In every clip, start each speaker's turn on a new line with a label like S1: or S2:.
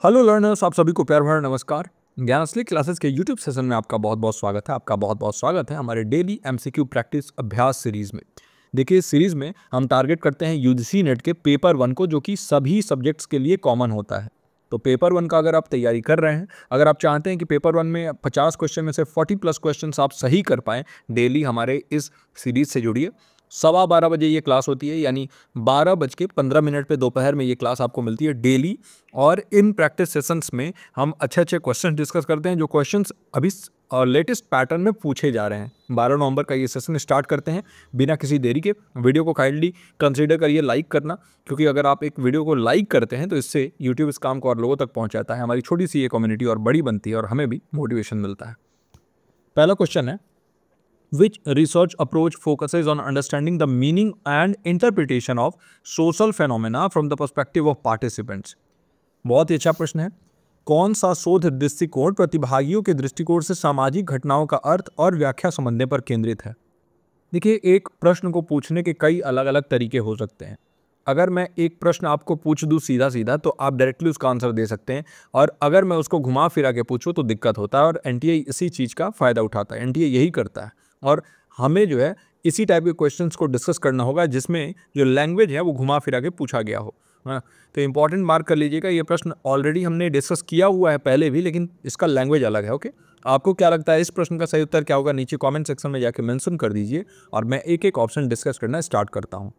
S1: Hello learners, आप सभी को प्यार भरा नमस्कार। ज्ञान असली क्लासेस के यूट्यूब सेशन में आपका बहुत बहुत स्वागत है। आपका बहुत बहुत स्वागत है हमारे डेली एमसीक्यू प्रैक्टिस अभ्यास सीरीज में। देखिए, इस सीरीज में हम टारगेट करते हैं यूजीसी नेट के पेपर 1 को, जो कि सभी सब्जेक्ट्स के लिए कॉमन होता है। तो पेपर 1 का अगर आप तैयारी कर रहे हैं, अगर आप चाहते हैं कि पेपर 1 में 50 क्वेश्चन में से 40 प्लस क्वेश्चन आप सही कर पाएँ, डेली हमारे इस सीरीज से जुड़िए। 12:15 ये क्लास होती है, यानी 12:15 पे दोपहर में ये क्लास आपको मिलती है डेली। और इन प्रैक्टिस सेशंस में हम अच्छे अच्छे क्वेश्चन डिस्कस करते हैं, जो क्वेश्चंस अभी लेटेस्ट पैटर्न में पूछे जा रहे हैं। 12 नवंबर का ये सेशन स्टार्ट करते हैं बिना किसी देरी के। वीडियो को काइंडली कंसीडर करिए लाइक करना, क्योंकि अगर आप एक वीडियो को लाइक करते हैं तो इससे यूट्यूब इस काम को और लोगों तक पहुँचाता है। हमारी छोटी सी ये कम्युनिटी और बड़ी बनती है और हमें भी मोटिवेशन मिलता है। पहला क्वेश्चन है, Which research approach focuses on understanding the meaning and interpretation of social phenomena from the perspective of participants? बहुत ही अच्छा प्रश्न है। कौन सा शोध दृष्टिकोण प्रतिभागियों के दृष्टिकोण से सामाजिक घटनाओं का अर्थ और व्याख्या समझने पर केंद्रित है? देखिए, एक प्रश्न को पूछने के कई अलग अलग तरीके हो सकते हैं। अगर मैं एक प्रश्न आपको पूछ दूं सीधा सीधा तो आप डायरेक्टली उसका आंसर दे सकते हैं, और अगर मैं उसको घुमा फिरा के पूछूं तो दिक्कत होता है। और एनटीए इसी चीज़ का फ़ायदा उठाता है, एनटीए यही करता है। और हमें जो है इसी टाइप के क्वेश्चंस को डिस्कस करना होगा जिसमें जो लैंग्वेज है वो घुमा फिरा के पूछा गया हो। हाँ, तो इंपॉर्टेंट मार्क कर लीजिएगा, ये प्रश्न ऑलरेडी हमने डिस्कस किया हुआ है पहले भी, लेकिन इसका लैंग्वेज अलग है। ओके, आपको क्या लगता है इस प्रश्न का सही उत्तर क्या होगा? नीचे कमेंट सेक्शन में जाके मेंशन कर दीजिए और मैं एक एक ऑप्शन डिस्कस करना स्टार्ट करता हूँ।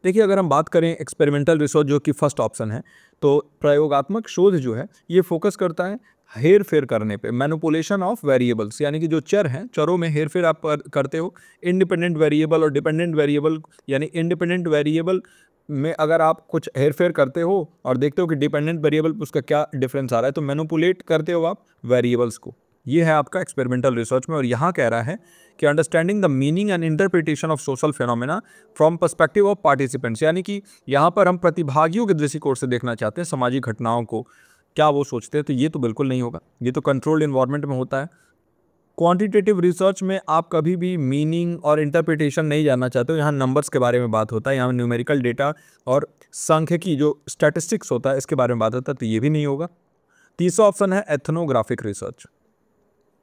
S1: देखिए, अगर हम बात करें एक्सपेरिमेंटल रिसर्च, जो कि फर्स्ट ऑप्शन है, तो प्रयोगात्मक शोध जो है ये फोकस करता है हेर फेर करने पे, मैनिपुलेशन ऑफ वेरिएबल्स, यानी कि जो चर हैं, चरों में हेर फेर आप करते हो। इंडिपेंडेंट वेरिएबल और डिपेंडेंट वेरिएबल, यानी इंडिपेंडेंट वेरिएबल में अगर आप कुछ हेर फेर करते हो और देखते हो कि डिपेंडेंट वेरिएबल पर उसका क्या डिफरेंस आ रहा है, तो मैनिपुलेट करते हो आप वेरिएबल्स को। ये है आपका एक्सपेरिमेंटल रिसर्च में। और यहाँ कह रहा है कि understanding the meaning and interpretation of social phenomena from perspective of participants, यानी कि यहाँ पर हम प्रतिभागियों के दृष्टिकोण से देखना चाहते हैं सामाजिक घटनाओं को, क्या वो सोचते हैं। तो ये तो बिल्कुल नहीं होगा, ये तो कंट्रोल्ड इन्वायरमेंट में होता है। क्वांटिटेटिव रिसर्च में आप कभी भी मीनिंग और इंटरप्रिटेशन नहीं जानना चाहते हो, यहाँ नंबर्स के बारे में बात होता है, यहाँ न्यूमेरिकल डेटा और सांख्यिकी जो स्टैटिस्टिक्स होता है इसके बारे में बात होता है, तो ये भी नहीं होगा। तीसरा ऑप्शन है एथनोग्राफिक रिसर्च।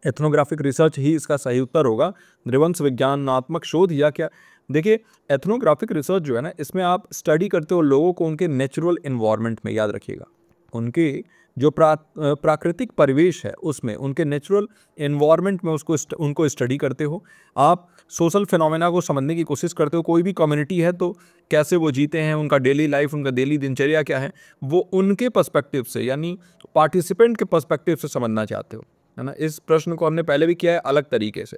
S1: एथनोग्राफिक रिसर्च ही इसका सही उत्तर होगा। नृवंश विज्ञानात्मक शोध या क्या? देखिए, एथनोग्राफिक रिसर्च जो है ना, इसमें आप स्टडी करते हो लोगों को उनके नेचुरल इन्वायरमेंट में, याद रखिएगा, उनके जो प्राकृतिक परिवेश है उसमें, उनके नेचुरल इन्वायरमेंट में उनको स्टडी करते हो। आप सोशल फिनोमेना को समझने की कोशिश करते हो। कोई भी कम्युनिटी है तो कैसे वो जीते हैं, उनका डेली लाइफ, उनका डेली दिनचर्या क्या है, वो उनके पर्सपेक्टिव से, यानी पार्टिसिपेंट के पर्सपेक्टिव से समझना चाहते हो, है ना। इस प्रश्न को हमने पहले भी किया है अलग तरीके से।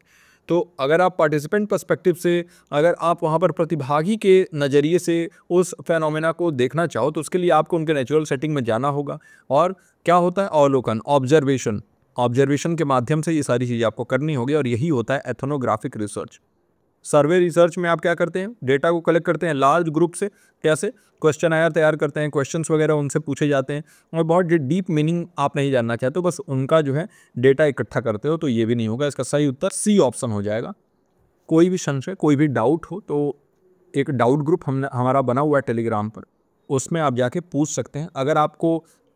S1: तो अगर आप पार्टिसिपेंट पर्सपेक्टिव से, अगर आप वहाँ पर प्रतिभागी के नज़रिए से उस फेनोमेना को देखना चाहो, तो उसके लिए आपको उनके नेचुरल सेटिंग में जाना होगा। और क्या होता है? अवलोकन, ऑब्जर्वेशन के माध्यम से ये सारी चीज़ें आपको करनी होगी, और यही होता है एथनोग्राफिक रिसर्च। सर्वे रिसर्च में आप क्या करते हैं? डेटा को कलेक्ट करते हैं लार्ज ग्रुप से। कैसे? क्वेश्चन आयर तैयार करते हैं, क्वेश्चंस वगैरह उनसे पूछे जाते हैं, और बहुत डीप मीनिंग आप नहीं जानना चाहते हो, बस उनका जो है डेटा इकट्ठा करते हो। तो ये भी नहीं होगा, इसका सही उत्तर सी ऑप्शन हो जाएगा। कोई भी संशय, कोई भी डाउट हो तो एक डाउट ग्रुप हमारा बना हुआ है टेलीग्राम पर, उसमें आप जाके पूछ सकते हैं। अगर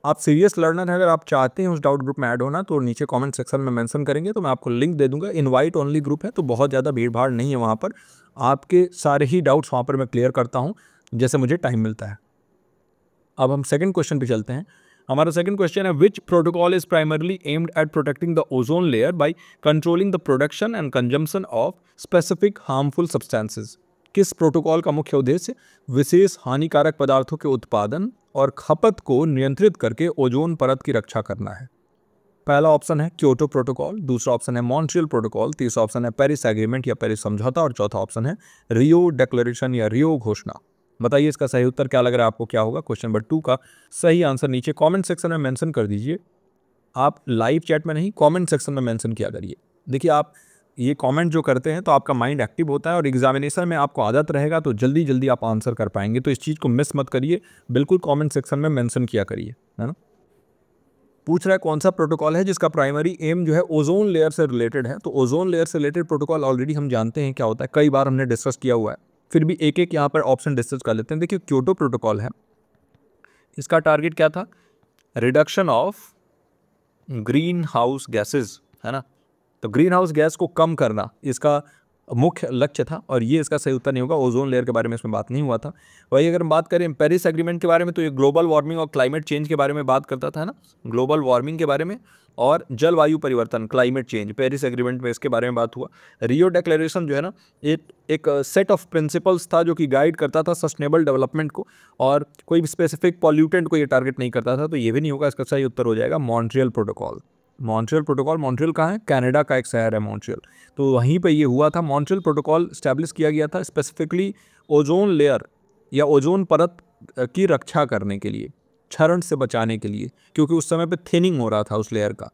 S1: आप सीरियस लर्नर हैं, अगर आप चाहते हैं उस डाउट ग्रुप में ऐड होना, तो नीचे कमेंट सेक्शन में मेंशन करेंगे तो मैं आपको लिंक दे दूंगा। इनवाइट ओनली ग्रुप है, तो बहुत ज़्यादा भीड़ भाड़ नहीं है वहाँ पर। आपके सारे ही डाउट्स वहाँ पर मैं क्लियर करता हूँ जैसे मुझे टाइम मिलता है। अब हम सेकंड क्वेश्चन पे चलते हैं। हमारा सेकंड क्वेश्चन है, विच protocol is primarily aimed at protecting the ozone layer by controlling the production and consumption of specific harmful substances? किस प्रोटोकॉल का मुख्य उद्देश्य विशेष हानिकारक पदार्थों के उत्पादन और खपत को नियंत्रित करके ओजोन परत की रक्षा करना है? पहला ऑप्शन है क्योटो प्रोटोकॉल, दूसरा ऑप्शन है मॉन्ट्रियल प्रोटोकॉल, तीसरा ऑप्शन है पेरिस एग्रीमेंट या पेरिस समझौता, और चौथा ऑप्शन है रियो डिक्लेरेशन या रियो घोषणा। बताइए इसका सही उत्तर क्या लग रहा है आपको, क्या होगा? क्वेश्चन नंबर 2 का सही आंसर नीचे कमेंट सेक्शन में मेंशन कर दीजिए। आप लाइव चैट में नहीं, कमेंट सेक्शन में मेंशन किया करिए। देखिए, आप ये कमेंट जो करते हैं तो आपका माइंड एक्टिव होता है, और एग्जामिनेशन में आपको आदत रहेगा तो जल्दी जल्दी आप आंसर कर पाएंगे। तो इस चीज़ को मिस मत करिए, बिल्कुल कमेंट सेक्शन में मेंशन किया करिए, है ना। पूछ रहा है कौन सा प्रोटोकॉल है जिसका प्राइमरी एम जो है ओजोन लेयर से रिलेटेड है। तो ओजोन लेयर से रिलेटेड प्रोटोकॉल ऑलरेडी हम जानते हैं क्या होता है, कई बार हमने डिस्कस किया हुआ है, फिर भी एक एक यहाँ पर ऑप्शन डिस्कस कर लेते हैं। देखिए, क्योटो प्रोटोकॉल है, इसका टारगेट क्या था reduction of green house gases, है ना। तो ग्रीन हाउस गैस को कम करना इसका मुख्य लक्ष्य था, और ये इसका सही उत्तर नहीं होगा। ओजोन लेयर के बारे में इसमें बात नहीं हुआ था। वही अगर हम बात करें पेरिस एग्रीमेंट के बारे में, तो ये ग्लोबल वार्मिंग और क्लाइमेट चेंज के बारे में बात करता था, है ना। ग्लोबल वार्मिंग के बारे में और जलवायु परिवर्तन, क्लाइमेट चेंज, पेरिस एग्रीमेंट में इसके बारे में बात हुआ। रियो डिक्लेरेशन जो है ना, एक सेट ऑफ प्रिंसिपल्स था जो कि गाइड करता था सस्टेनेबल डेवलपमेंट को, और कोई स्पेसिफिक पॉल्यूटेंट को ये टारगेट नहीं करता था। तो ये भी नहीं होगा, इसका सही उत्तर हो जाएगा Montreal protocol. Montreal protocol, Montreal कहाँ है? कनाडा का एक शहर है मॉन्ट्रियल, तो वहीं पे ये हुआ था। मॉन्ट्रियल प्रोटोकॉल स्टैब्लिश किया गया था स्पेसिफिकली ओजोन लेयर या ओजोन परत की रक्षा करने के लिए, क्षरण से बचाने के लिए, क्योंकि उस समय पे थिनिंग हो रहा था उस लेयर का।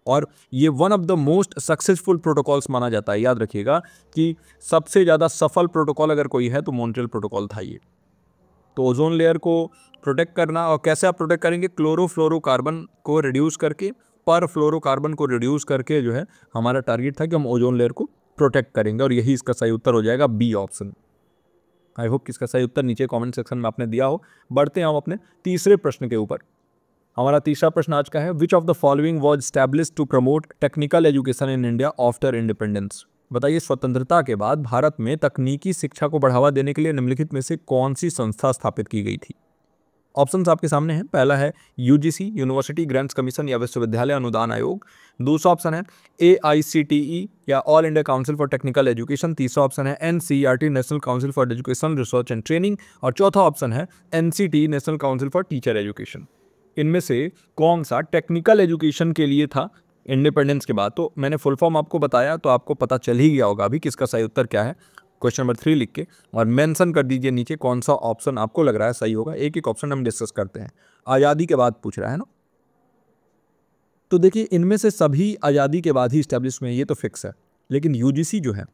S1: और ये one of the most successful protocols माना जाता है। याद रखिएगा कि सबसे ज़्यादा सफल प्रोटोकॉल अगर कोई है तो मॉन्ट्रियल प्रोटोकॉल था ये। तो ओजोन लेयर को प्रोटेक्ट करना, और कैसे आप प्रोटेक्ट करेंगे? क्लोरोफ्लोरोकार्बन को रिड्यूस करके, पर फ्लोरोकार्बन को रिड्यूस करके जो है हमारा टारगेट था कि हम ओजोन लेयर को प्रोटेक्ट करेंगे, और यही इसका सही उत्तर हो जाएगा, बी ऑप्शन। आई होप कि इसका सही उत्तर नीचे कमेंट सेक्शन में आपने दिया हो। बढ़ते हैं हम अपने तीसरे प्रश्न के ऊपर। हमारा तीसरा प्रश्न आज का है, which of the following was establish to promote technical education in India after independence. बताइए, स्वतंत्रता के बाद भारत में तकनीकी शिक्षा को बढ़ावा देने के लिए निम्नलिखित में से कौन सी संस्था स्थापित की गई थी? ऑप्शंस आपके सामने हैं। पहला है यूजीसी, यूनिवर्सिटी ग्रांट्स कमीशन या विश्वविद्यालय अनुदान आयोग। दूसरा ऑप्शन है एआईसीटीई या all India council for technical education. तीसरा ऑप्शन है NCERT, national council for education research and training. और चौथा ऑप्शन है NCT, national council for teacher education. इनमें से कौन सा टेक्निकल एजुकेशन के लिए था इंडिपेंडेंस के बाद? तो मैंने फुल फॉर्म आपको बताया, तो आपको पता चल ही गया होगा अभी किसका सही उत्तर क्या है। क्वेश्चन नंबर 3 लिख के और मेंशन कर दीजिए नीचे कौन सा ऑप्शन आपको लग रहा है सही होगा। एक एक ऑप्शन हम डिस्कस करते हैं। आज़ादी के बाद पूछ रहा है ना, तो देखिए इनमें से सभी आज़ादी के बाद ही स्टैब्लिश हुए, ये तो फिक्स है। लेकिन यूजीसी जो है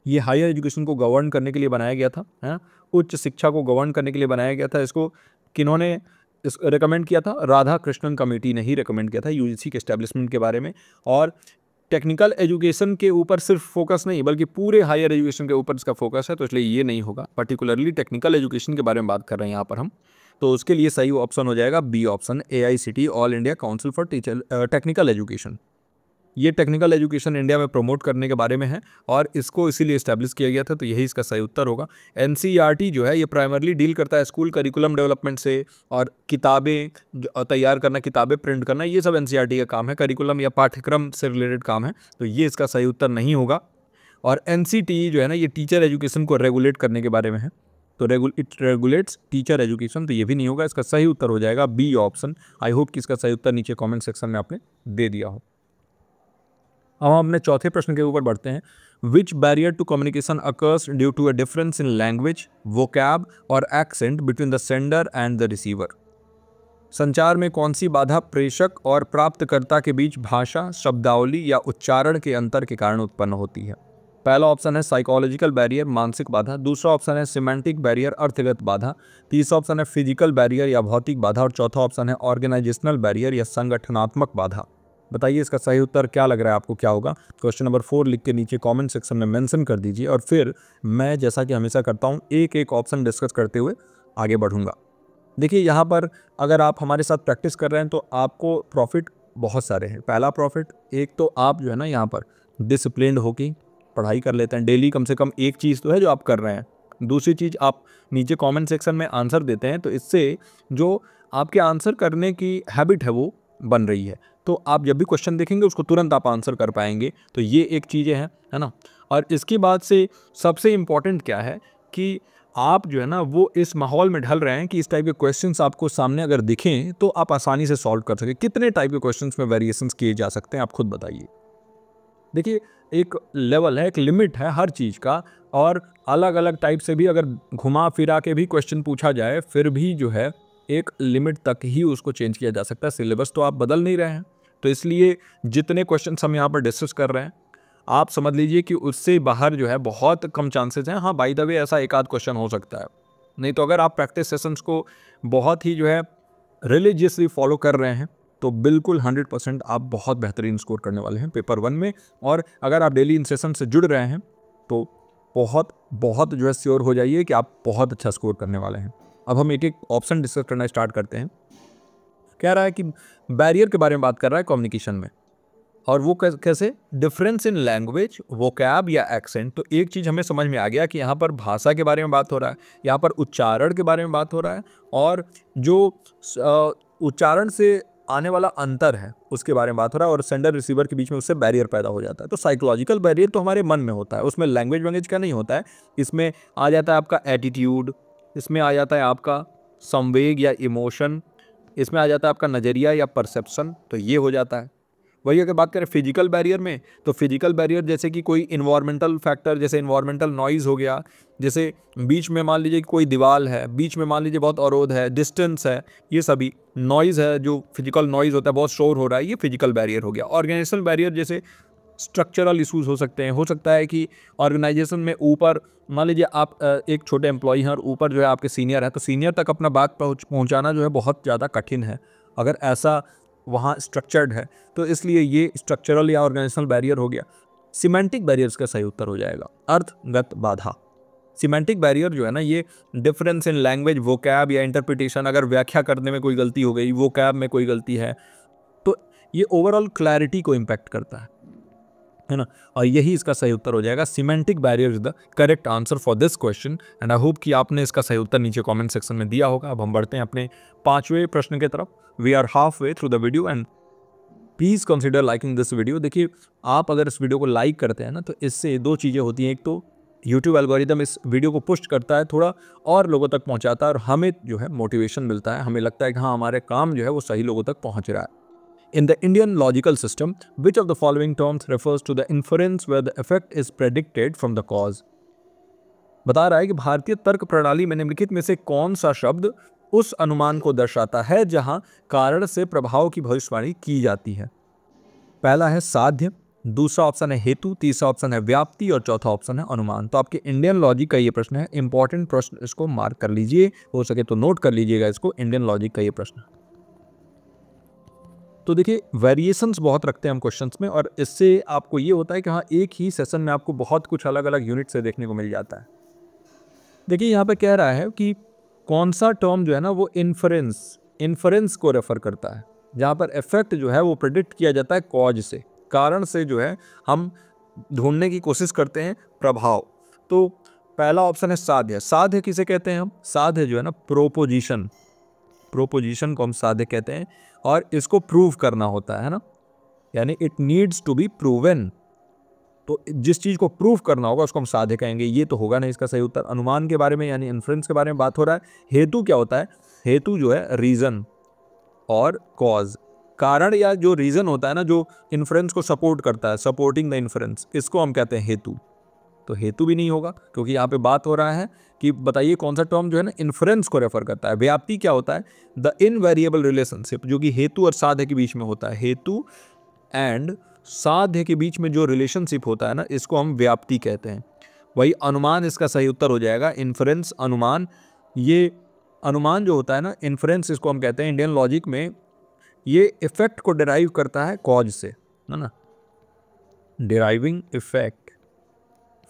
S1: ये हायर एजुकेशन को गवर्न करने के लिए बनाया गया था, है ना। उच्च शिक्षा को गवर्न करने के लिए बनाया गया था। इसको किन्होंने रिकमेंड किया था? राधा कृष्णन कमेटी ने ही रिकमेंड किया था यूजीसी के एस्टेब्लिशमेंट के बारे में। और टेक्निकल एजुकेशन के ऊपर सिर्फ फोकस नहीं, बल्कि पूरे हायर एजुकेशन के ऊपर इसका फोकस है, तो इसलिए ये नहीं होगा। पर्टिकुलरली टेक्निकल एजुकेशन के बारे में बात कर रहे हैं यहाँ पर हम, तो उसके लिए सही ऑप्शन हो जाएगा B option, AICT, all India council for teacher technical education. ये टेक्निकल एजुकेशन इंडिया में प्रमोट करने के बारे में है, और इसको इसीलिए इस्टेब्लिश किया गया था, तो यही इसका सही उत्तर होगा। एनसीईआरटी जो है ये प्राइमरली डील करता है स्कूल करिकुलम डेवलपमेंट से, और किताबें तैयार करना, किताबें प्रिंट करना, ये सब एनसीईआरटी का काम है। करिकुलम या पाठ्यक्रम से रिलेटेड काम है, तो ये इसका सही उत्तर नहीं होगा। और एनसीटी जो है ना, ये टीचर एजुकेशन को रेगुलेट करने के बारे में है, तो इट रेगुलेट्स टीचर एजुकेशन, तो ये भी नहीं होगा। इसका सही उत्तर हो जाएगा बी ऑप्शन। आई होप कि इसका सही उत्तर नीचे कमेंट सेक्शन में आपने दे दिया हो। अब हम अपने चौथे प्रश्न के ऊपर बढ़ते हैं। Which barrier to communication occurs due to a difference in language, vocab और accent between the sender and the receiver. संचार में कौन सी बाधा प्रेषक और प्राप्तकर्ता के बीच भाषा, शब्दावली या उच्चारण के अंतर के कारण उत्पन्न होती है? पहला ऑप्शन है साइकोलॉजिकल बैरियर, मानसिक बाधा। दूसरा ऑप्शन है सिमेंटिक बैरियर, अर्थगत बाधा। तीसरा ऑप्शन है फिजिकल बैरियर या भौतिक बाधा। और चौथा ऑप्शन है ऑर्गेनाइजेशनल बैरियर या संगठनात्मक बाधा। बताइए इसका सही उत्तर क्या लग रहा है आपको, क्या होगा? क्वेश्चन नंबर 4 लिख के नीचे कमेंट सेक्शन में मेंशन कर दीजिए, और फिर मैं जैसा कि हमेशा करता हूँ एक एक ऑप्शन डिस्कस करते हुए आगे बढ़ूंगा। देखिए यहाँ पर अगर आप हमारे साथ प्रैक्टिस कर रहे हैं तो आपको प्रॉफिट बहुत सारे हैं। पहला प्रॉफिट, एक तो आप जो है ना यहाँ पर डिसिप्लिन्ड होकर पढ़ाई कर लेते हैं, डेली कम से कम एक चीज़ तो है जो आप कर रहे हैं। दूसरी चीज़, आप नीचे कमेंट सेक्शन में आंसर देते हैं, तो इससे जो आपके आंसर करने की हैबिट है वो बन रही है, तो आप जब भी क्वेश्चन देखेंगे उसको तुरंत आप आंसर कर पाएंगे। तो ये एक चीज़ें हैं, है ना। और इसके बाद से सबसे इम्पॉर्टेंट क्या है कि आप जो है ना वो इस माहौल में ढल रहे हैं कि इस टाइप के क्वेश्चंस आपको सामने अगर दिखें तो आप आसानी से सॉल्व कर सकें। कितने टाइप के क्वेश्चंस में वेरिएशंस किए जा सकते हैं, आप खुद बताइए। देखिए एक लेवल है, एक लिमिट है हर चीज़ का, और अलग अलग टाइप से भी अगर घुमा फिरा के भी क्वेश्चन पूछा जाए फिर भी जो है एक लिमिट तक ही उसको चेंज किया जा सकता है। सिलेबस तो आप बदल नहीं रहे हैं, तो इसलिए जितने क्वेश्चन हम यहाँ पर डिस्कस कर रहे हैं आप समझ लीजिए कि उससे बाहर जो है बहुत कम चांसेस हैं। हाँ बाय द वे ऐसा एक आध क्वेश्चन हो सकता है, नहीं तो अगर आप प्रैक्टिस सेशंस को बहुत ही जो है रिलीजियसली फॉलो कर रहे हैं तो बिल्कुल 100% आप बहुत बेहतरीन स्कोर करने वाले हैं पेपर 1 में। और अगर आप डेली इन सेशन से जुड़ रहे हैं तो बहुत बहुत जो है श्योर हो जाइए कि आप बहुत अच्छा स्कोर करने वाले हैं। अब हम एक एक ऑप्शन डिस्कस करना स्टार्ट करते हैं। कह रहा है कि बैरियर के बारे में बात कर रहा है कम्युनिकेशन में, और वो कैसे, डिफरेंस इन लैंग्वेज, वोकैब या एक्सेंट। तो एक चीज़ हमें समझ में आ गया कि यहाँ पर भाषा के बारे में बात हो रहा है, यहाँ पर उच्चारण के बारे में बात हो रहा है, और जो उच्चारण से आने वाला अंतर है उसके बारे में बात हो रहा है, और सेंडर रिसीवर के बीच में उससे बैरियर पैदा हो जाता है। तो साइकोलॉजिकल बैरियर तो हमारे मन में होता है, उसमें लैंग्वेज वैंग्वेज का नहीं होता है। इसमें आ जाता है आपका एटीट्यूड, इसमें आ जाता है आपका संवेग या इमोशन, इसमें आ जाता है आपका नज़रिया या परसेप्शन। तो ये हो जाता है। वही अगर बात करें फिजिकल बैरियर में, तो फिजिकल बैरियर जैसे कि कोई इन्वायरमेंटल फैक्टर, जैसे इन्वायरमेंटल नॉइज़ हो गया, जैसे बीच में मान लीजिए कि कोई दीवार है, बीच में मान लीजिए बहुत अवरोध है, डिस्टेंस है, ये सभी नॉइज़ है, जो फिजिकल नॉइज़ होता है, बहुत शोर हो रहा है, ये फिजिकल बैरियर हो गया। ऑर्गेनाइजेशनल बैरियर जैसे स्ट्रक्चरल इशूज़ हो सकते हैं। हो सकता है कि ऑर्गेनाइजेशन में ऊपर मान लीजिए आप एक छोटे एम्प्लॉई हैं और ऊपर जो है आपके सीनियर है, तो सीनियर तक अपना बात पहुंचाना जो है बहुत ज़्यादा कठिन है अगर ऐसा वहाँ स्ट्रक्चर्ड है। तो इसलिए ये स्ट्रक्चरल या ऑर्गेनाइजेशनल बैरियर हो गया। सिमेंटिक बैरियर्स का सही उत्तर हो जाएगा अर्थगत बाधा। सिमेंटिक बैरियर जो है ना, ये डिफरेंस इन लैंग्वेज, वोकैब या इंटरप्रिटेशन, अगर व्याख्या करने में कोई गलती हो गई, वोकैब में कोई गलती है, तो ये ओवरऑल क्लैरिटी को इम्पैक्ट करता है ना, और यही इसका सही उत्तर हो जाएगा। Semantic barrier is the correct answer for this question, and I hope कि आपने इसका सही उत्तर नीचे कमेंट सेक्शन में दिया होगा। अब हम बढ़ते हैं अपने 5वें प्रश्न की तरफ। We are halfway through the video and please consider liking this video. देखिए, आप अगर इस वीडियो को लाइक करते हैं ना, तो इससे दो चीज़ें होती हैं। एक तो यूट्यूब एल्गोरिदम इस वीडियो को पुश करता है, थोड़ा और लोगों तक पहुंचाता है, और हमें जो है मोटिवेशन मिलता है, हमें लगता है कि हाँ, हमारे काम जो है वो सही लोगों तक पहुंच रहा है। In the Indian logical system, which of the following terms refers to the inference where the effect is predicted from the cause? बता रहा है कि भारतीय तर्क प्रणाली में निम्नलिखित में से कौन सा शब्द उस अनुमान को दर्शाता है जहां कारण से प्रभाव की भविष्यवाणी की जाती है। पहला है साध्य, दूसरा ऑप्शन है हेतु, तीसरा ऑप्शन है व्याप्ति, और चौथा ऑप्शन है अनुमान। तो आपके इंडियन लॉजिक का ये प्रश्न है, इंपॉर्टेंट प्रश्न, इसको मार्क कर लीजिए, हो सके तो नोट कर लीजिएगा इसको। इंडियन लॉजिक का ये प्रश्न। तो देखिए, वेरिएशंस बहुत रखते हैं हम क्वेश्चंस में, और इससे आपको ये होता है कि हाँ, एक ही सेशन में आपको बहुत कुछ अलग अलग यूनिट से देखने को मिल जाता है। देखिए, यहाँ पे कह रहा है कि कौन सा टर्म जो है ना, वो इन्फरेंस को रेफर करता है, जहाँ पर इफेक्ट जो है वो प्रेडिक्ट किया जाता है कॉज से, कारण से जो है हम ढूंढने की कोशिश करते हैं प्रभाव। तो पहला ऑप्शन है साध्य। साध्य किसे कहते हैं हम? साध्य जो है ना, प्रोपोजिशन को हम साध्य कहते हैं, और इसको प्रूव करना होता है ना, यानी it needs to be proven. तो जिस चीज़ को प्रूव करना होगा उसको हम साध्य कहेंगे। ये तो होगा नहीं इसका सही उत्तर। अनुमान के बारे में यानी इन्फ्रेंस के बारे में बात हो रहा है। हेतु क्या होता है? हेतु जो है रीज़न और कॉज, कारण या जो रीज़न होता है ना, जो इन्फ्रेंस को सपोर्ट करता है, सपोर्टिंग द इन्फ्रेंस, इसको हम कहते हैं हेतु। तो हेतु भी नहीं होगा, क्योंकि यहाँ पे बात हो रहा है कि बताइए कौन सा टर्म जो है ना इन्फ्रेंस को रेफर करता है। व्याप्ति क्या होता है? द इनवेरिएबल रिलेशनशिप, जो कि हेतु और साध्य के बीच में होता है। हेतु एंड साध्य के बीच में जो रिलेशनशिप होता है ना, इसको हम व्याप्ति कहते हैं। वही अनुमान इसका सही उत्तर हो जाएगा। इन्फ्रेंस, अनुमान, ये अनुमान जो होता है ना, इन्फ्रेंस इसको हम कहते हैं इंडियन लॉजिक में। ये इफेक्ट को डिराइव करता है कॉज से, है ना, डिराइविंग इफेक्ट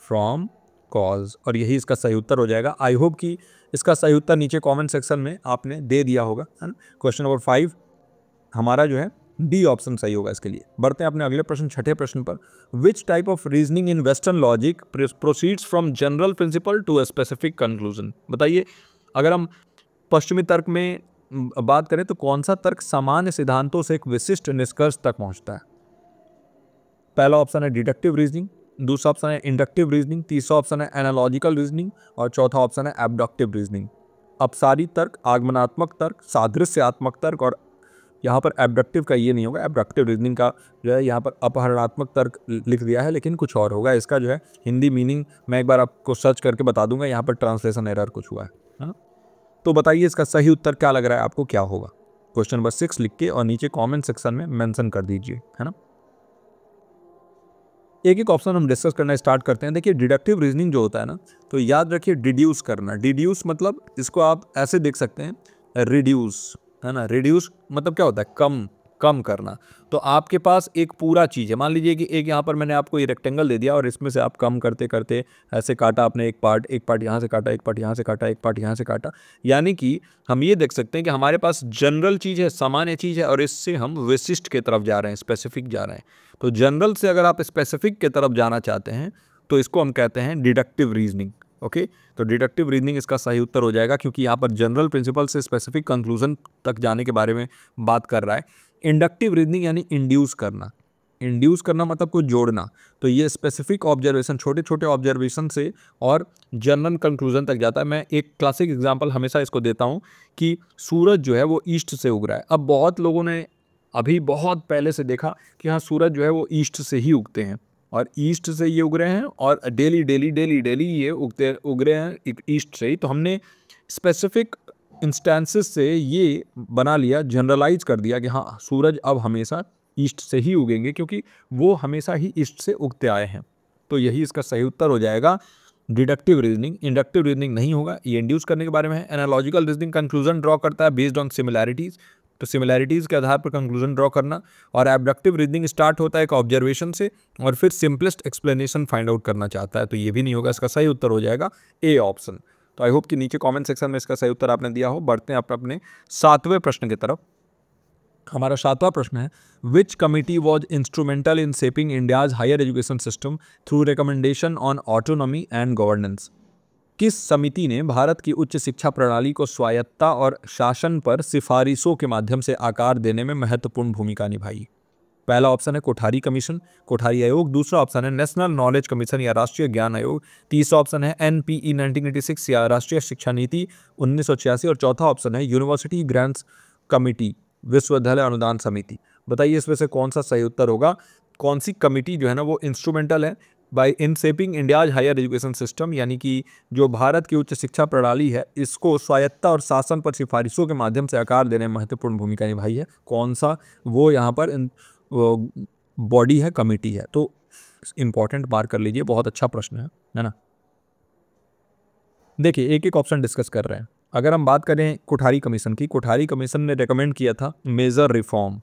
S1: फ्रॉम कॉज, और यही इसका सही उत्तर हो जाएगा। आई होप कि इसका सही उत्तर नीचे कमेंट सेक्शन में आपने दे दिया होगा, है ना। क्वेश्चन नंबर 5 हमारा जो है डी ऑप्शन सही होगा इसके लिए। बढ़ते हैं अपने अगले प्रश्न, छठे प्रश्न पर। Which type of reasoning in western logic proceeds from general principle to a specific conclusion? बताइए, अगर हम पश्चिमी तर्क में बात करें तो कौन सा तर्क सामान्य सिद्धांतों से एक विशिष्ट निष्कर्ष तक पहुंचता है? पहला ऑप्शन है डिडक्टिव रीजनिंग, दूसरा ऑप्शन है इंडक्टिव रीजनिंग, तीसरा ऑप्शन है एनालॉजिकल रीजनिंग, और चौथा ऑप्शन है एब्डक्टिव रीजनिंग। अपसारी तर्क, आगमनात्मक तर्क, सादृश्यात्मक तर्क, और यहाँ पर एब्डक्टिव का ये नहीं होगा। एब्डक्टिव रीजनिंग का जो है यहाँ पर अपहरणात्मक तर्क लिख दिया है, लेकिन कुछ और होगा। इसका जो है हिंदी मीनिंग मैं एक बार आपको सर्च करके बता दूंगा, यहाँ पर ट्रांसलेशन एरर कुछ हुआ है। तो बताइए इसका सही उत्तर क्या लग रहा है आपको, क्या होगा? क्वेश्चन नंबर 6 लिख के और नीचे कॉमेंट सेक्शन में मेंशन कर दीजिए, है ना। एक एक ऑप्शन हम डिस्कस करना स्टार्ट करते हैं। देखिए, डिडक्टिव रीजनिंग जो होता है ना, तो याद रखिए डिड्यूस करना। डिड्यूस मतलब इसको आप ऐसे देख सकते हैं, रिड्यूस, है ना। रिड्यूस मतलब क्या होता है? कम, कम करना। तो आपके पास एक पूरा चीज़ है, मान लीजिए कि एक यहाँ पर मैंने आपको ये रेक्टेंगल दे दिया और इसमें से आप कम करते करते ऐसे काटा आपने, एक पार्ट यहाँ से काटा, एक पार्ट यहाँ से काटा, एक पार्ट यहाँ से काटा। यानी कि हम ये देख सकते हैं कि हमारे पास जनरल चीज़ है, सामान्य चीज़ है, और इससे हम विशिष्ट की तरफ जा रहे हैं, स्पेसिफिक जा रहे हैं। तो जनरल से अगर आप स्पेसिफिक की तरफ जाना चाहते हैं तो इसको हम कहते हैं डिडक्टिव रीजनिंग। ओके, तो डिडक्टिव रीजनिंग इसका सही उत्तर हो जाएगा, क्योंकि यहाँ पर जनरल प्रिंसिपल से स्पेसिफिक कंक्लूजन तक जाने के बारे में बात कर रहा है। इंडक्टिव रीजनिंग यानी इंड्यूस करना, इंड्यूस करना मतलब कुछ जोड़ना। तो ये स्पेसिफिक ऑब्जर्वेशन, छोटे छोटे ऑब्जर्वेशन से और जनरल कंक्लूजन तक जाता है। मैं एक क्लासिक एग्जांपल हमेशा इसको देता हूँ कि सूरज जो है वो ईस्ट से उग रहा है। अब बहुत लोगों ने अभी बहुत पहले से देखा कि हाँ सूरज जो है वो ईस्ट से ही उगते हैं, और ईस्ट से ये उग रहे हैं, और डेली डेली डेली डेली ये उग रहे हैं ईस्ट से ही। तो हमने स्पेसिफिक इंस्टेंसेस से ये बना लिया, जनरलाइज कर दिया कि हाँ सूरज अब हमेशा ईस्ट से ही उगेंगे, क्योंकि वो हमेशा ही ईस्ट से उगते आए हैं। तो यही इसका सही उत्तर हो जाएगा, डिडक्टिव रीजनिंग। इंडक्टिव रीजनिंग नहीं होगा, ये इंड्यूस करने के बारे में है। एनालॉजिकल रीजनिंग कंक्लूजन ड्रॉ करता है बेस्ड ऑन सिमिलैरिटीज़, तो सिमिलैरिटीज़ के आधार पर कंक्लूजन ड्रॉ करना। और एब्डक्टिव रीजनिंग स्टार्ट होता है एक ऑब्जर्वेशन से और फिर सिंपलेस्ट एक्सप्लेनेशन फाइंड आउट करना चाहता है। तो ये भी नहीं होगा, इसका सही उत्तर हो जाएगा ए ऑप्शन। तो आई होप कि नीचे कमेंट सेक्शन में इसका सही उत्तर आपने दिया हो। बढ़ते हैं अपने 7वें प्रश्न की तरफ। हमारा 7वां प्रश्न है, which committee was instrumental in shaping India's higher education system through recommendation on autonomy and governance. किस समिति ने भारत की उच्च शिक्षा प्रणाली को स्वायत्तता और शासन पर सिफारिशों के माध्यम से आकार देने में महत्वपूर्ण भूमिका निभाई? पहला ऑप्शन है कोठारी कमीशन, कोठारी आयोग। दूसरा ऑप्शन है नेशनल नॉलेज कमीशन या राष्ट्रीय ज्ञान आयोग। तीसरा ऑप्शन है एनपीई 1986 या राष्ट्रीय शिक्षा नीति 1986। और चौथा ऑप्शन है यूनिवर्सिटी ग्रांट्स कमेटी, विश्वविद्यालय अनुदान समिति। बताइए इसमें से कौन सा सही उत्तर होगा? कौन सी कमेटी जो है ना वो इंस्ट्रूमेंटल है by in shaping India's higher education system, यानी कि जो भारत की उच्च शिक्षा प्रणाली है इसको स्वायत्तता और शासन पर सिफारिशों के माध्यम से आकार देने में महत्वपूर्ण भूमिका निभाई है? कौन सा वो यहाँ पर बॉडी है, कमेटी है? तो इंपॉर्टेंट मार्क कर लीजिए, बहुत अच्छा प्रश्न है ना। देखिए एक एक ऑप्शन डिस्कस कर रहे हैं। अगर हम बात करें कोठारी कमीशन की, कोठारी कमीशन ने रेकमेंड किया था मेजर रिफॉर्म।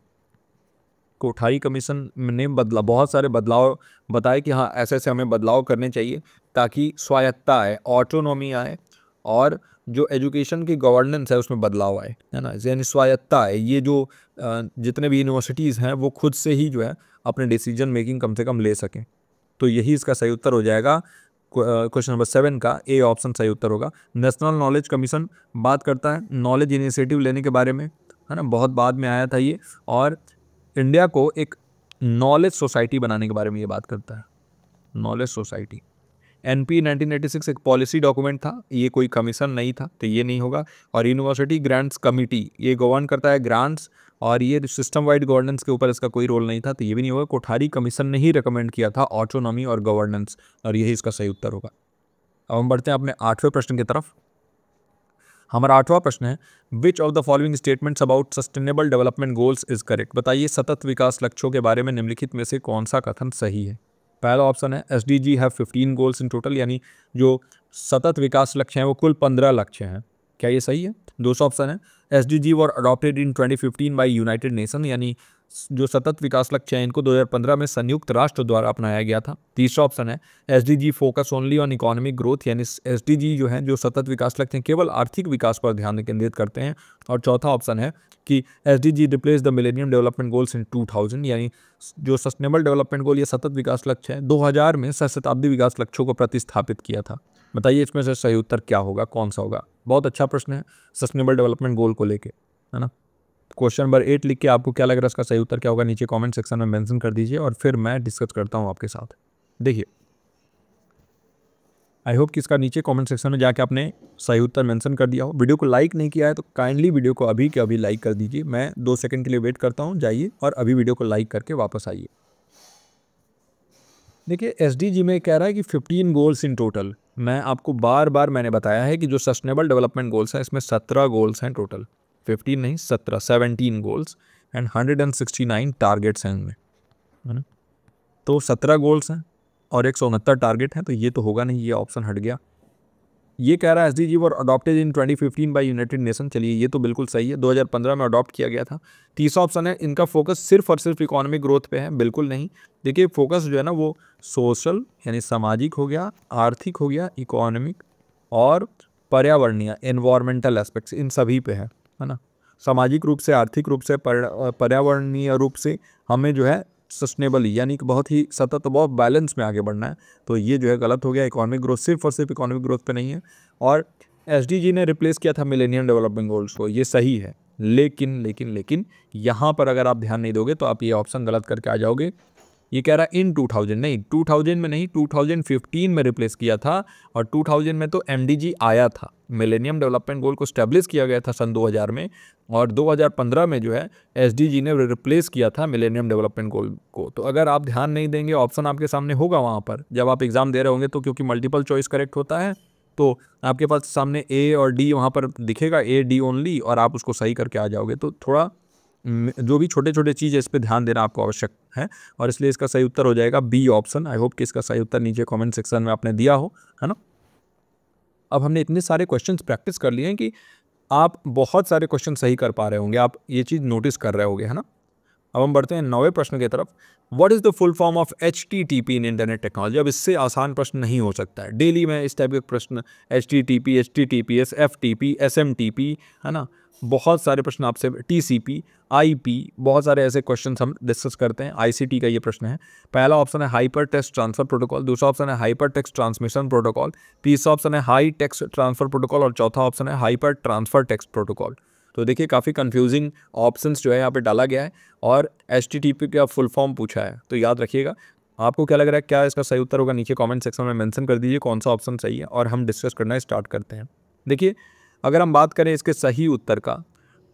S1: कोठारी कमीशन ने बहुत सारे बदलाव बताए कि हाँ ऐसे ऐसे हमें बदलाव करने चाहिए ताकि स्वायत्तता आए, ऑटोनॉमी आए, और जो एजुकेशन की गवर्नेंस है उसमें बदलाव आए, है ना, यानी स्वायत्तता आए। ये जो जितने भी यूनिवर्सिटीज़ हैं वो खुद से ही जो है अपने डिसीजन मेकिंग कम से कम ले सकें। तो यही इसका सही उत्तर हो जाएगा। क्वेश्चन नंबर 7 का ए ऑप्शन सही उत्तर होगा। नेशनल नॉलेज कमीशन बात करता है नॉलेज इनिशिएटिव लेने के बारे में, है ना, बहुत बाद में आया था ये, और इंडिया को एक नॉलेज सोसाइटी बनाने के बारे में ये बात करता है, नॉलेज सोसाइटी। एनपी 1986 एक पॉलिसी डॉक्यूमेंट था, ये कोई कमीशन नहीं था, तो ये नहीं होगा। और यूनिवर्सिटी ग्रांट्स कमेटी ये गवर्न करता है ग्रांट्स, और ये सिस्टम वाइड गवर्नेंस के ऊपर इसका कोई रोल नहीं था, तो ये भी नहीं होगा। कोठारी कमीशन ने ही रिकमेंड किया था ऑटोनॉमी और गवर्नेंस, और यही इसका सही उत्तर होगा। अब हम बढ़ते हैं अपने 8वें प्रश्न की तरफ। हमारा 8वां प्रश्न है, which of the following statements about sustainable development goals is correct? बताइए सतत विकास लक्ष्यों के बारे में निम्नलिखित में से कौन सा कथन सही है? पहला ऑप्शन है SDG have 15 goals in total, यानी जो सतत विकास लक्ष्य हैं वो कुल 15 लक्ष्य हैं। क्या ये सही है? दूसरा ऑप्शन है SDG were adopted in 2015 by United Nation, यानी जो सतत विकास लक्ष्य हैं इनको 2015 में संयुक्त राष्ट्र द्वारा अपनाया गया था। तीसरा ऑप्शन है SDG focus only on economic growth, यानी एसडीजी जो है जो सतत विकास लक्ष्य हैं केवल आर्थिक विकास पर ध्यान केंद्रित करते हैं। और चौथा ऑप्शन है कि SDG replace the millennium development goals in 2000, यानी जो सस्टेनेबल डेवलपमेंट गोल ये सतत विकास लक्ष्य है 2000 में सहस्त्राब्दी विकास लक्ष्यों को प्रतिस्थापित किया था। बताइए इसमें से सही उत्तर क्या होगा, कौन सा होगा? बहुत अच्छा प्रश्न है सस्टेनेबल डेवलपमेंट गोल को लेके, है ना। क्वेश्चन नंबर 8 लिख के आपको क्या लग रहा है इसका सही उत्तर क्या होगा नीचे कमेंट सेक्शन में मेंशन कर दीजिए, और फिर मैं डिस्कस करता हूं आपके साथ। देखिए आई होप कि इसका नीचे कमेंट सेक्शन में जाके आपने सही उत्तर मेंशन कर दिया हो। वीडियो को लाइक नहीं किया है तो काइंडली वीडियो को अभी के अभी लाइक कर दीजिए। मैं 2 सेकंड के लिए वेट करता हूं, जाइए और अभी वीडियो को लाइक करके वापस आइए। देखिए एसडीजी में कह रहा है कि 15 गोल्स इन टोटल। मैं आपको बार बार मैंने बताया है कि जो सस्टेनेबल डेवलपमेंट गोल्स हैं इसमें 17 गोल्स हैं टोटल, 15 नहीं 17 गोल्स एंड 169 टारगेट्स हैं इनमें, है ना। तो 17 गोल्स हैं और 169 टारगेट हैं, तो ये तो होगा नहीं, ये ऑप्शन हट गया। ये कह रहा है SDG were adopted in 2015 by United Nation. चलिए ये तो बिल्कुल सही है, 2015 में अडॉप्ट किया गया था। तीसरा ऑप्शन है इनका फोकस सिर्फ और सिर्फ इकोनॉमिक ग्रोथ पे है। बिल्कुल नहीं, देखिए फोकस जो है ना वो सोशल यानी सामाजिक हो गया, आर्थिक हो गया, इकोनॉमिक और पर्यावरणीय एनवायरमेंटल एस्पेक्ट्स, इन सभी पे है ना। सामाजिक रूप से, आर्थिक रूप से, पर्यावरणीय रूप से हमें जो है सस्टेनेबली यानी कि बहुत ही सतत, बहुत बैलेंस में आगे बढ़ना है। तो ये जो है गलत हो गया, इकोनॉमिक ग्रोथ सिर्फ और सिर्फ इकोनॉमिक ग्रोथ पे नहीं है। और एसडीजी ने रिप्लेस किया था मिलेनियम डेवलपमेंट गोल्स को, ये सही है। लेकिन लेकिन लेकिन यहाँ पर अगर आप ध्यान नहीं दोगे तो आप ये ऑप्शन गलत करके आ जाओगे। ये कह रहा है इन 2000 नहीं, 2000 में नहीं, 2015 में रिप्लेस किया था। और 2000 में तो एमडीजी आया था, मिलेनियम डेवलपमेंट गोल को स्टैब्लिश किया गया था सन 2000 में। और 2015 में जो है एसडीजी ने रिप्लेस किया था मिलेनियम डेवलपमेंट गोल को। तो अगर आप ध्यान नहीं देंगे, ऑप्शन आपके सामने होगा वहाँ पर जब आप एग्जाम दे रहे होंगे, तो क्योंकि मल्टीपल चॉइस करेक्ट होता है तो आपके पास सामने ए और डी वहाँ पर दिखेगा, ए डी ओनली, और आप उसको सही करके आ जाओगे। तो थोड़ा जो भी छोटे छोटे चीज़ है इस पर ध्यान देना आपको आवश्यक है, और इसलिए इसका सही उत्तर हो जाएगा बी ऑप्शन। आई होप कि इसका सही उत्तर नीचे कमेंट सेक्शन में आपने दिया हो, है ना। अब हमने इतने सारे क्वेश्चंस प्रैक्टिस कर लिए हैं कि आप बहुत सारे क्वेश्चन सही कर पा रहे होंगे, आप ये चीज़ नोटिस कर रहे होंगे, है ना। अब हम बढ़ते हैं 9वें प्रश्न की तरफ। What is the full form of HTTP in internet technology. अब इससे आसान प्रश्न नहीं हो सकता है, डेली में इस टाइप के प्रश्न HTTP, HTTPS, FTP, SMTP, है ना, बहुत सारे प्रश्न आपसे, TCP, IP, बहुत सारे ऐसे क्वेश्चन हम डिस्कस करते हैं। ICT का ये प्रश्न है। पहला ऑप्शन है हाइपर टेक्स्ट ट्रांसफर प्रोटोकॉल, दूसरा ऑप्शन है हाइपर टेक्स्ट ट्रांसमिशन प्रोटोकॉल, तीसरा ऑप्शन है हाई टेक्स्ट ट्रांसफर प्रोटोकॉल और चौथा ऑप्शन है हाइपर ट्रांसफर टेक्स्ट प्रोटोकॉल। तो देखिए काफ़ी कंफ्यूजिंग ऑप्शंस जो है यहाँ पे डाला गया है, और HTTP का फुल फॉर्म पूछा है, तो याद रखिएगा। आपको क्या लग रहा है, क्या इसका सही उत्तर होगा, नीचे कमेंट सेक्शन में मेंशन कर दीजिए कौन सा ऑप्शन सही है, और हम डिस्कस करना स्टार्ट करते हैं। देखिए अगर हम बात करें इसके सही उत्तर का,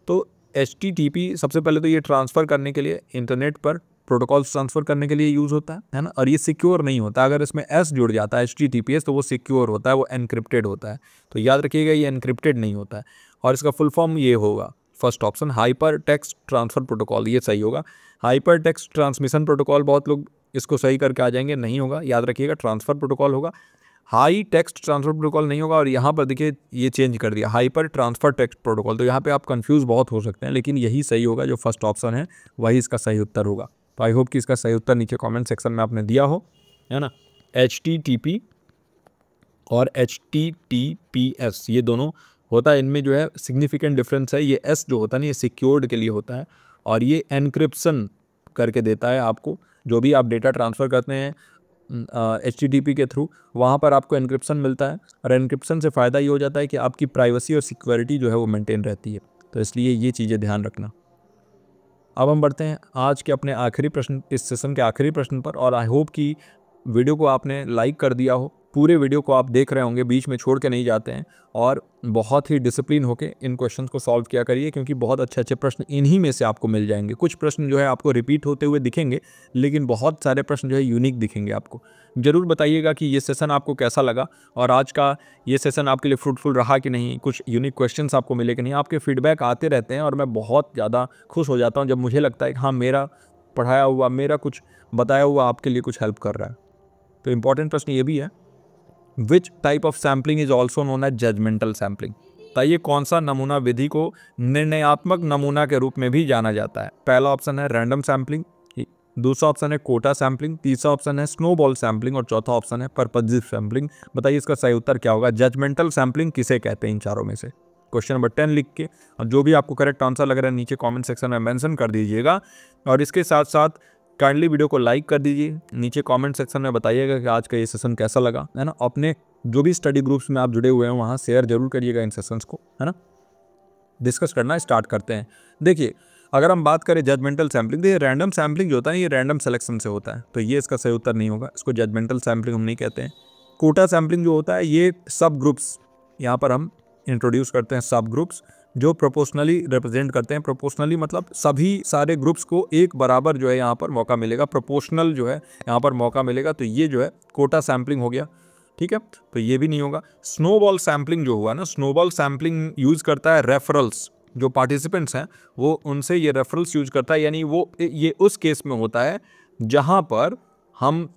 S1: तो HTTP सबसे पहले तो ये ट्रांसफ़र करने के लिए, इंटरनेट पर प्रोटोकॉल्स ट्रांसफ़र करने के लिए यूज़ होता है ना, और ये सिक्योर नहीं होता। अगर इसमें S जुड़ जाता है HTTPS तो वो सिक्योर होता है, वो एनक्रिप्टेड होता है। तो याद रखिएगा ये एनक्रिप्टेड नहीं होता है, और इसका फुल फॉर्म ये होगा first option hyper text transfer protocol, ये सही होगा। हाइपर टेक्स्ट ट्रांसमिशन प्रोटोकॉल बहुत लोग इसको सही करके आ जाएंगे, नहीं होगा, याद रखिएगा ट्रांसफ़र प्रोटोकॉल होगा, हाई टेक्स्ट ट्रांसफर प्रोटोकॉल नहीं होगा। और यहाँ पर देखिए ये चेंज कर दिया हाइपर ट्रांसफर टेक्स्ट प्रोटोकॉल, तो यहाँ पे आप कंफ्यूज बहुत हो सकते हैं, लेकिन यही सही होगा, जो फर्स्ट ऑप्शन है वही इसका सही उत्तर होगा। तो आई होप कि इसका सही उत्तर नीचे कमेंट सेक्शन में आपने दिया हो, है ना। HTTP और HTTPS ये दोनों होता है, इनमें जो है सिग्निफिकेंट डिफरेंस है। ये S जो होता है ना, ये सिक्योर्ड के लिए होता है, और ये एनक्रिप्शन करके देता है आपको, जो भी आप डेटा ट्रांसफ़र करते हैं HTTP के थ्रू, वहाँ पर आपको एनक्रिप्शन मिलता है, और एनक्रिप्शन से फ़ायदा ये हो जाता है कि आपकी प्राइवेसी और सिक्योरिटी जो है वो मेंटेन रहती है। तो इसलिए ये चीज़ें ध्यान रखना। अब हम बढ़ते हैं आज के अपने आखिरी प्रश्न, इस सेशन के आखिरी प्रश्न पर, और आई होप कि वीडियो को आपने लाइक कर दिया हो, पूरे वीडियो को आप देख रहे होंगे, बीच में छोड़ के नहीं जाते हैं, और बहुत ही डिसिप्लिन होके इन क्वेश्चंस को सॉल्व किया करिए, क्योंकि बहुत अच्छे अच्छे प्रश्न इन्हीं में से आपको मिल जाएंगे। कुछ प्रश्न जो है आपको रिपीट होते हुए दिखेंगे, लेकिन बहुत सारे प्रश्न जो है यूनिक दिखेंगे आपको। ज़रूर बताइएगा कि ये सेशन आपको कैसा लगा, और आज का ये सेशन आपके लिए फ्रूटफुल रहा कि नहीं, कुछ यूनिक क्वेश्चंस आपको मिले कि नहीं। आपके फीडबैक आते रहते हैं, और मैं बहुत ज़्यादा खुश हो जाता हूँ जब मुझे लगता है कि हाँ मेरा पढ़ाया हुआ, मेरा कुछ बताया हुआ आपके लिए कुछ हेल्प कर रहा है। तो इम्पॉर्टेंट प्रश्न ये भी है, which type of sampling is also known as judgemental sampling. बताइए कौन सा नमूना विधि को निर्णयात्मक नमूना के रूप में भी जाना जाता है। पहला ऑप्शन है रैंडम सैम्पलिंग, दूसरा ऑप्शन है कोटा सैम्पलिंग, तीसरा ऑप्शन है स्नोबॉल सैम्पलिंग, और चौथा ऑप्शन है पर्पजिव सैम्पलिंग। बताइए इसका सही उत्तर क्या होगा, जजमेंटल सैम्पलिंग किसे कहते हैं इन चारों में से। क्वेश्चन नंबर 10 लिख के, और जो भी आपको करेक्ट आंसर लग रहा है नीचे कमेंट सेक्शन में मेंशन कर दीजिएगा, और इसके साथ साथ काइंडली वीडियो को लाइक कर दीजिए। नीचे कमेंट सेक्शन में बताइएगा कि आज का ये सेशन कैसा लगा, है ना। अपने जो भी स्टडी ग्रुप्स में आप जुड़े हुए हैं वहाँ शेयर जरूर करिएगा इन सेशंस को, है ना। डिस्कस करना स्टार्ट करते हैं। देखिए अगर हम बात करें जजमेंटल सैम्पलिंग, देखिए रैंडम सैम्पलिंग जो होता है ये रैंडम सिलेक्शन से होता है, तो ये इसका सही उत्तर नहीं होगा, इसको जजमेंटल सैम्पलिंग हम नहीं कहते हैं। कोटा सैम्पलिंग जो होता है ये सब ग्रुप्स, यहाँ पर हम इंट्रोड्यूस करते हैं सब ग्रुप्स जो प्रोपोर्शनली रिप्रेजेंट करते हैं। प्रोपोर्शनली मतलब सभी सारे ग्रुप्स को एक बराबर जो है यहाँ पर मौका मिलेगा, प्रोपोर्शनल जो है यहाँ पर मौका मिलेगा, तो ये जो है कोटा सैम्पलिंग हो गया, ठीक है। तो ये भी नहीं होगा। स्नोबॉल सैम्पलिंग जो हुआ ना, स्नोबॉल सैम्पलिंग यूज़ करता है रेफरल्स, जो पार्टिसिपेंट्स हैं वो उनसे ये रेफरल्स यूज करता है, यानी वो ये उस केस में होता है जहाँ पर हम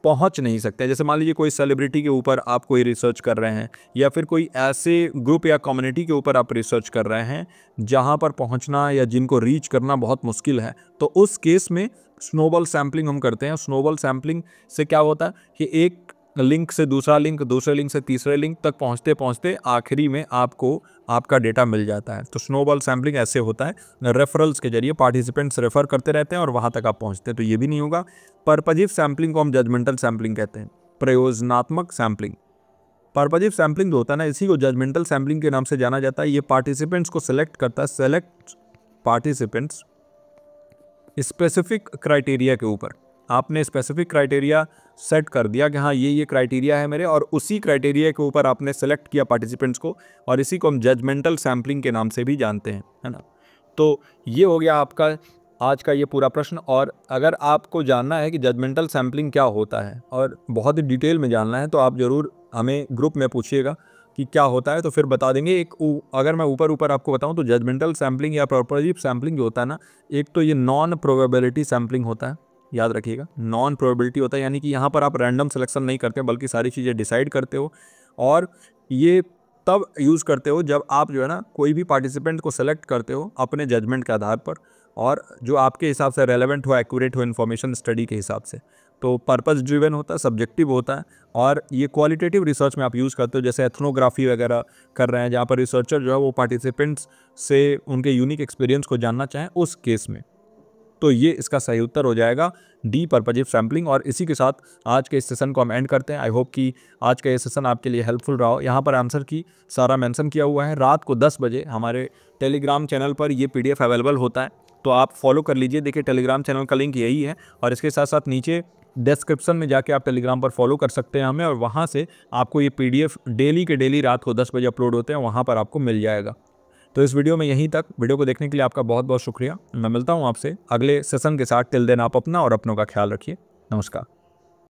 S1: पहुंच नहीं सकते। जैसे मान लीजिए कोई सेलिब्रिटी के ऊपर आप कोई रिसर्च कर रहे हैं या फिर कोई ऐसे ग्रुप या कम्युनिटी के ऊपर आप रिसर्च कर रहे हैं जहां पर पहुंचना या जिनको रीच करना बहुत मुश्किल है, तो उस केस में स्नोबॉल सैम्पलिंग हम करते हैं। स्नोबॉल सैम्पलिंग से क्या होता है कि एक लिंक से दूसरा लिंक, दूसरे लिंक से तीसरे लिंक तक पहुंचते पहुंचते आखिरी में आपको आपका डेटा मिल जाता है। तो स्नोबॉल सैम्पलिंग ऐसे होता है, रेफरल्स के जरिए पार्टिसिपेंट्स रेफर करते रहते हैं और वहां तक आप पहुंचते हैं। तो ये भी नहीं होगा। पर्पजिव सैम्पलिंग को हम जजमेंटल सैम्पलिंग कहते हैं, प्रयोजनात्मक सैम्पलिंग। पर्पजिव सैम्पलिंग जो होता है ना, इसी को जजमेंटल सैम्पलिंग के नाम से जाना जाता है। ये पार्टिसिपेंट्स को सिलेक्ट करता है, सेलेक्ट पार्टिसिपेंट्स स्पेसिफिक क्राइटेरिया के ऊपर। आपने स्पेसिफिक क्राइटेरिया सेट कर दिया कि हाँ ये क्राइटेरिया है मेरे, और उसी क्राइटेरिया के ऊपर आपने सेलेक्ट किया पार्टिसिपेंट्स को, और इसी को हम जजमेंटल सैम्पलिंग के नाम से भी जानते हैं, है ना। तो ये हो गया आपका आज का ये पूरा प्रश्न। और अगर आपको जानना है कि जजमेंटल सैम्पलिंग क्या होता है और बहुत ही डिटेल में जानना है, तो आप ज़रूर हमें ग्रुप में पूछिएगा कि क्या होता है, तो फिर बता देंगे। अगर मैं ऊपर आपको बताऊं तो जजमेंटल सैम्पलिंग या पर्पजिव सैम्पलिंग जो होता है ना, एक तो ये नॉन प्रोबेबिलिटी सैम्पलिंग होता है, याद रखिएगा। नॉन प्रोबेबिलिटी होता है यानी कि यहाँ पर आप रैंडम सिलेक्शन नहीं करते बल्कि सारी चीज़ें डिसाइड करते हो, और ये तब यूज़ करते हो जब आप जो है ना कोई भी पार्टिसिपेंट को सेलेक्ट करते हो अपने जजमेंट के आधार पर, और जो आपके हिसाब से रेलेवेंट हो, एक्यूरेट हो इन्फॉर्मेशन स्टडी के हिसाब से। तो पर्पस ड्रिवन होता है, सब्जेक्टिव होता है, और ये क्वालिटेटिव रिसर्च में आप यूज़ करते हो, जैसे एथनोग्राफी वगैरह कर रहे हैं जहाँ पर रिसर्चर जो है वो पार्टिसिपेंट्स से उनके यूनिक एक्सपीरियंस को जानना चाहें उस केस में। तो ये इसका सही उत्तर हो जाएगा डी, पर्पजिव सैम्पलिंग। और इसी के साथ आज के इस सेशन को हम एंड करते हैं। आई होप कि आज का ये सेशन आपके लिए हेल्पफुल रहा हो। यहाँ पर आंसर की सारा मेंशन किया हुआ है। रात को 10 बजे हमारे टेलीग्राम चैनल पर ये PDF अवेलेबल होता है, तो आप फॉलो कर लीजिए। देखिए टेलीग्राम चैनल का लिंक यही है, और इसके साथ साथ नीचे डिस्क्रिप्शन में जाके आप टेलीग्राम पर फॉलो कर सकते हैं हमें, और वहाँ से आपको ये PDF डेली के डेली रात को 10 बजे अपलोड होते हैं, वहाँ पर आपको मिल जाएगा। तो इस वीडियो में यहीं तक। वीडियो को देखने के लिए आपका बहुत बहुत शुक्रिया। मैं मिलता हूँ आपसे अगले सेशन के साथ। टिल देन आप अपना और अपनों का ख्याल रखिए। नमस्कार।